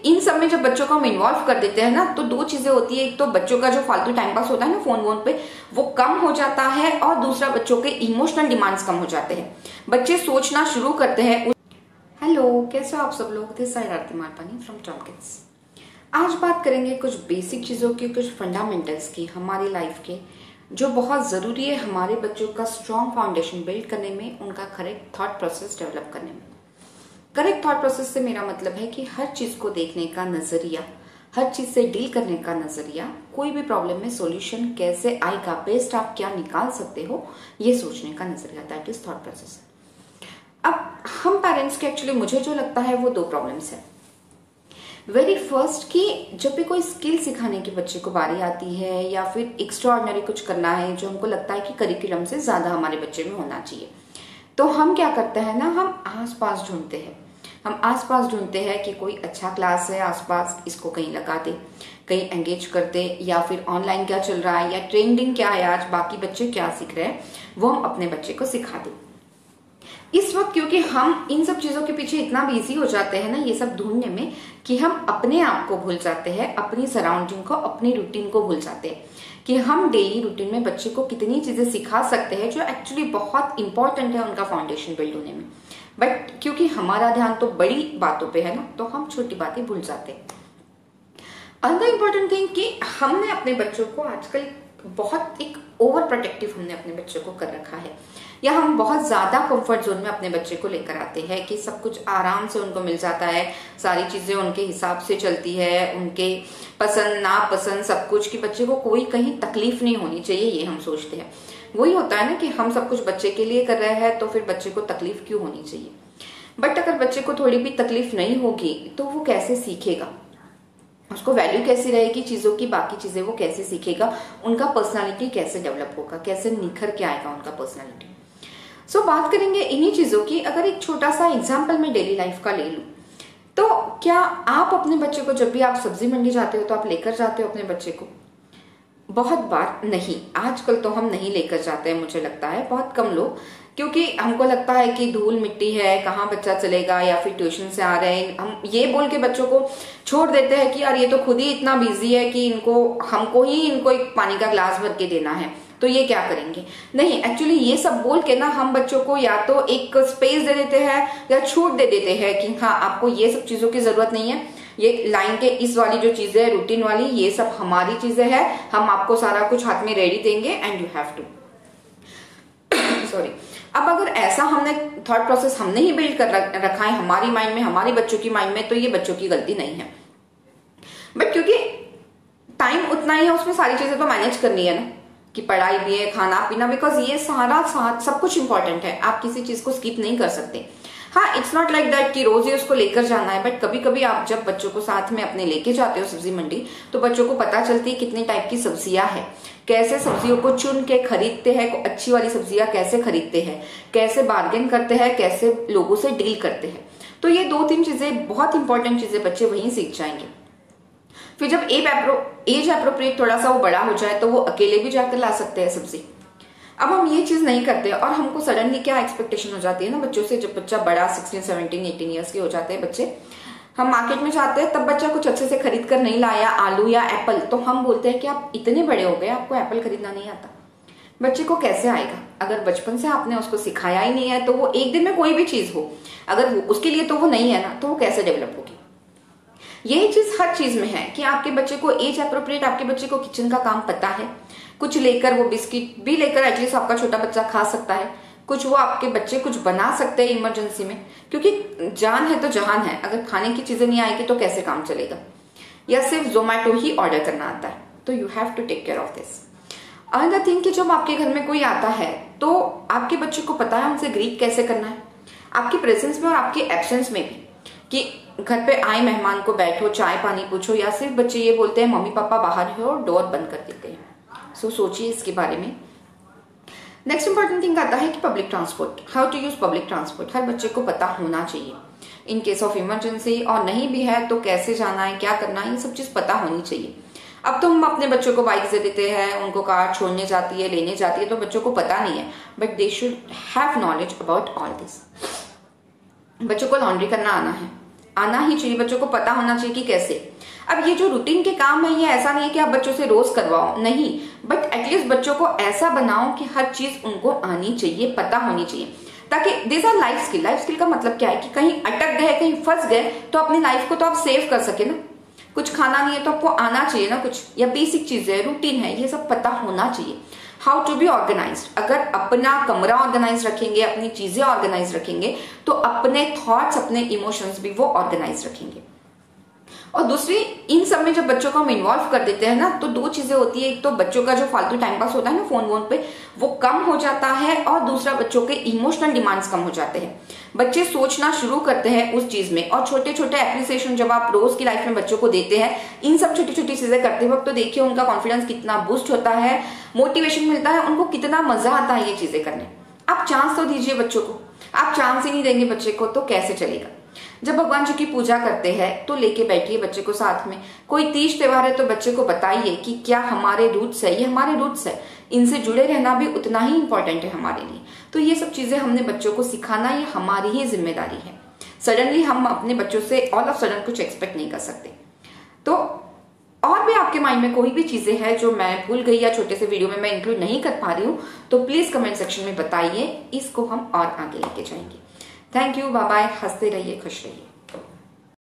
इन सब में जब बच्चों को हम इन्वॉल्व कर देते हैं ना, तो दो चीजें होती है। एक तो बच्चों का जो फालतू टाइम पास होता है ना फोन वोन पे, वो कम हो जाता है, और दूसरा बच्चों के इमोशनल डिमांड्स कम हो जाते हैं। बच्चे सोचना शुरू करते हैं। हेलो, कैसे हो आप सब लोग? This side Aarti Marpani from Tom kids. आज बात करेंगे कुछ बेसिक चीजों की, कुछ फंडामेंटल्स की हमारी लाइफ के, जो बहुत जरूरी है हमारे बच्चों का स्ट्रॉन्ग फाउंडेशन बिल्ड करने में, उनका करेक्ट थॉट प्रोसेस डेवलप करने में। करेक्ट थॉट प्रोसेस से मेरा मतलब है कि हर चीज को देखने का नजरिया, हर चीज से डील करने का नजरिया, कोई भी प्रॉब्लम में सॉल्यूशन कैसे आएगा, बेस्ट आप क्या निकाल सकते हो, ये सोचने का नजरिया, दैट इज थॉट प्रोसेस। अब हम पेरेंट्स के एक्चुअली मुझे जो लगता है वो दो प्रॉब्लम्स है। वेरी फर्स्ट कि जब भी कोई स्किल सिखाने की बच्चे को बारी आती है, या फिर एक्स्ट्रा ऑर्डिनरी कुछ करना है जो हमको लगता है कि करिकुलम से ज्यादा हमारे बच्चे में होना चाहिए, तो हम क्या करते हैं ना, हम आसपास ढूंढते हैं। हम आसपास ढूंढते हैं कि कोई अच्छा क्लास है आसपास, इसको कहीं लगा दे, कहीं एंगेज कर दे, या फिर ऑनलाइन क्या चल रहा है या ट्रेंडिंग क्या है आज, बाकी बच्चे क्या सीख रहे हैं, वो हम अपने बच्चे को सिखा दें। इस वक्त क्योंकि हम इन सब चीजों के पीछे इतना बिजी हो जाते हैं ना, ये सब ढूंढने में, कि हम अपने आप को भूल जाते हैं, अपनी सराउंडिंग को, अपनी रूटीन को भूल जाते हैं कि हम डेली रूटीन में बच्चे को कितनी चीजें सिखा सकते हैं जो एक्चुअली बहुत इंपॉर्टेंट है उनका फाउंडेशन बिल्ड होने में। बट क्योंकि हमारा ध्यान तो बड़ी बातों पे है ना, तो हम छोटी बातें भूल जाते हैं। अनदर इम्पोर्टेंट थिंग कि हमने अपने बच्चों को आजकल बहुत एक ओवर प्रोटेक्टिव हमने अपने बच्चों को कर रखा है, या हम बहुत ज्यादा कंफर्ट जोन में अपने बच्चे को लेकर आते हैं कि सब कुछ आराम से उनको मिल जाता है, सारी चीजें उनके हिसाब से चलती है, उनके पसंद नापसंद सब कुछ, कि बच्चे को कोई कहीं तकलीफ नहीं होनी चाहिए, ये हम सोचते हैं। वही होता है ना कि हम सब कुछ बच्चे के लिए कर रहे हैं, तो फिर बच्चे को तकलीफ क्यों होनी चाहिए। बट अगर बच्चे को थोड़ी भी तकलीफ नहीं होगी तो वो कैसे सीखेगा, उसको वैल्यू कैसी रहेगी चीजों की, बाकी चीजें वो कैसे सीखेगा, उनका पर्सनालिटी कैसे डेवलप होगा, कैसे निखर के आएगा उनका पर्सनालिटी। सो बात करेंगे इन्हीं चीजों की। अगर एक छोटा सा एग्जाम्पल मैं डेली लाइफ का ले लूं, तो क्या आप अपने बच्चे को, जब भी आप सब्जी मंडी जाते हो तो आप लेकर जाते हो अपने बच्चे को? बहुत बार नहीं, आजकल तो हम नहीं लेकर जाते हैं, मुझे लगता है बहुत कम लोग, क्योंकि हमको लगता है कि धूल मिट्टी है, कहाँ बच्चा चलेगा, या फिर ट्यूशन से आ रहे हैं, हम ये बोल के बच्चों को छोड़ देते हैं कि यार ये तो खुद ही इतना बिजी है कि हमको ही इनको एक पानी का ग्लास भर के देना है, तो ये क्या करेंगे। नहीं, एक्चुअली ये सब बोल के ना हम बच्चों को या तो एक स्पेस दे देते हैं या छूट दे देते हैं कि हाँ आपको ये सब चीजों की जरूरत नहीं है, ये लाइन के इस वाली जो चीजें है रूटीन वाली, ये सब हमारी चीजें हैं, हम आपको सारा कुछ हाथ में रेडी देंगे and you have to sorry. अब अगर ऐसा हमने थॉट प्रोसेस हमने ही बिल्ड कर रखा है हमारी माइंड में, हमारी बच्चों की माइंड में, तो ये बच्चों की गलती नहीं है। बट क्योंकि टाइम उतना ही है, उसमें सारी चीजें तो मैनेज करनी है ना, कि पढ़ाई भी है, खाना पीना, बिकॉज ये सारा सब कुछ इंपॉर्टेंट है, आप किसी चीज को स्किप नहीं कर सकते। हाँ, इट्स नॉट लाइक दैट कि रोज ही उसको लेकर जाना है, बट कभी कभी आप जब बच्चों को साथ में अपने लेके जाते हो सब्जी मंडी, तो बच्चों को पता चलती है कितने टाइप की सब्जियां हैं, कैसे सब्जियों को चुन के खरीदते हैं, अच्छी वाली सब्जियां कैसे खरीदते हैं, कैसे बार्गेन करते हैं, कैसे लोगों से डील करते हैं। तो ये दो तीन चीजें, बहुत इंपॉर्टेंट चीजें बच्चे वहीं सीख जाएंगे। फिर जब एज अप्रोप्रिएट थोड़ा सा वो बड़ा हो जाए, तो वो अकेले भी जाकर ला सकते हैं सब्जी। अब हम ये चीज नहीं करते, और हमको सडनली क्या एक्सपेक्टेशन हो जाती है ना बच्चों से, जब बच्चा बड़ा 16, 17, 18 ईयर्स के हो जाते हैं बच्चे, हम मार्केट में जाते हैं, तब बच्चा कुछ अच्छे से खरीद कर नहीं लाया, आलू या एप्पल, तो हम बोलते हैं कि आप इतने बड़े हो गए, आपको एप्पल खरीदना नहीं आता। बच्चे को कैसे आएगा अगर बचपन से आपने उसको सिखाया ही नहीं है। तो वो एक दिन में कोई भी चीज हो, अगर उसके लिए तो वो नहीं है ना, तो वो कैसे डेवलप होगी। यही चीज हर चीज में है कि आपके बच्चे को एज अप्रोप्रिएट, आपके बच्चे को किचन का काम पता है, कुछ लेकर, वो बिस्किट भी लेकर एटलीस्ट आपका छोटा बच्चा खा सकता है, कुछ वो आपके बच्चे कुछ बना सकते हैं इमरजेंसी में, क्योंकि जान है तो जहान है, अगर खाने की चीजें नहीं आएगी तो कैसे काम चलेगा। या सिर्फ जोमैटो ही ऑर्डर करना आता है, तो you have to take care of this. Another thing कि जब आपके घर में कोई आता है, तो आपके बच्चे को पता है उनसे ग्रीट कैसे करना है, आपकी प्रेजेंस में और आपके एब्सेंस में भी, कि घर पे आए मेहमान को बैठो, चाय पानी पूछो, या सिर्फ बच्चे ये बोलते हैं मम्मी पापा बाहर है और डोर बंद कर देते हैं। सो सोचिए इसके बारे में। नेक्स्ट इंपॉर्टेंट थिंग आता है कि public transport, how to use public transport, हर बच्चे को पता होना चाहिए इन केस ऑफ इमरजेंसी, और नहीं भी है तो कैसे जाना है, क्या करना है, ये सब चीज पता होनी चाहिए। अब तो हम अपने बच्चों को बाइक दे देते हैं, उनको कार छोड़ने जाती है, लेने जाती है, तो बच्चों को पता नहीं है, but they should have knowledge about all this. बच्चों को लॉन्ड्री करना आना है, आना ही चाहिए, बच्चों को पता होना चाहिए कि कैसे। अब ये जो रूटीन के काम है, ये ऐसा नहीं है कि आप बच्चों से रोज करवाओ, नहीं, बट एटलीस्ट बच्चों को ऐसा बनाओ कि हर चीज उनको आनी चाहिए, पता होनी चाहिए, ताकि this our life skill. Life skill का मतलब क्या है कि कहीं अटक गए, कहीं फंस गए, तो अपनी लाइफ को तो आप सेव कर सके ना। कुछ खाना नहीं है तो आपको आना चाहिए ना कुछ, या बेसिक चीजें, रूटीन है, ये सब पता होना चाहिए। How to be organised. अगर अपना कमरा ऑर्गेनाइज रखेंगे, अपनी चीजें ऑर्गेनाइज रखेंगे, तो अपने थॉट्स, अपने इमोशंस भी वो ऑर्गेनाइज रखेंगे। और दूसरी, इन सब में जब बच्चों को हम इन्वॉल्व कर देते हैं ना, तो दो चीजें होती है। एक तो बच्चों का जो फालतू टाइम पास होता है ना फोन वोन पे, वो कम हो जाता है, और दूसरा बच्चों के इमोशनल डिमांड्स कम हो जाते हैं। बच्चे सोचना शुरू करते हैं उस चीज में, और छोटे छोटे एप्रिसिएशन जब आप रोज की लाइफ में बच्चों को देते हैं, इन सब छोटी छोटी चीजें करते वक्त, तो देखिए उनका कॉन्फिडेंस कितना बूस्ट होता है, मोटिवेशन मिलता है, उनको कितना मजा आता है ये चीजें करने। आप चांस तो दीजिए बच्चों को। आप चांस ही नहीं देंगे बच्चे को तो कैसे चलेगा। जब भगवान जी की पूजा करते हैं तो लेके बैठिए बच्चे को साथ में। कोई तीज त्योहार है तो बच्चे को बताइए कि क्या हमारे रूट्स है, ये हमारे रूट्स है, इनसे जुड़े रहना भी उतना ही इंपॉर्टेंट है हमारे लिए। तो ये सब चीजें हमने बच्चों को सिखाना, ये हमारी ही जिम्मेदारी है। सडनली हम अपने बच्चों से ऑल ऑफ सडन कुछ एक्सपेक्ट नहीं कर सकते। तो और भी आपके माइंड में कोई भी चीजें हैं जो मैं भूल गई या छोटे से वीडियो में मैं इंक्लूड नहीं कर पा रही हूँ, तो प्लीज कमेंट सेक्शन में बताइए, इसको हम और आगे लेके जाएंगे। थैंक यू, बाय बाय, हंसते रहिए, खुश रहिए।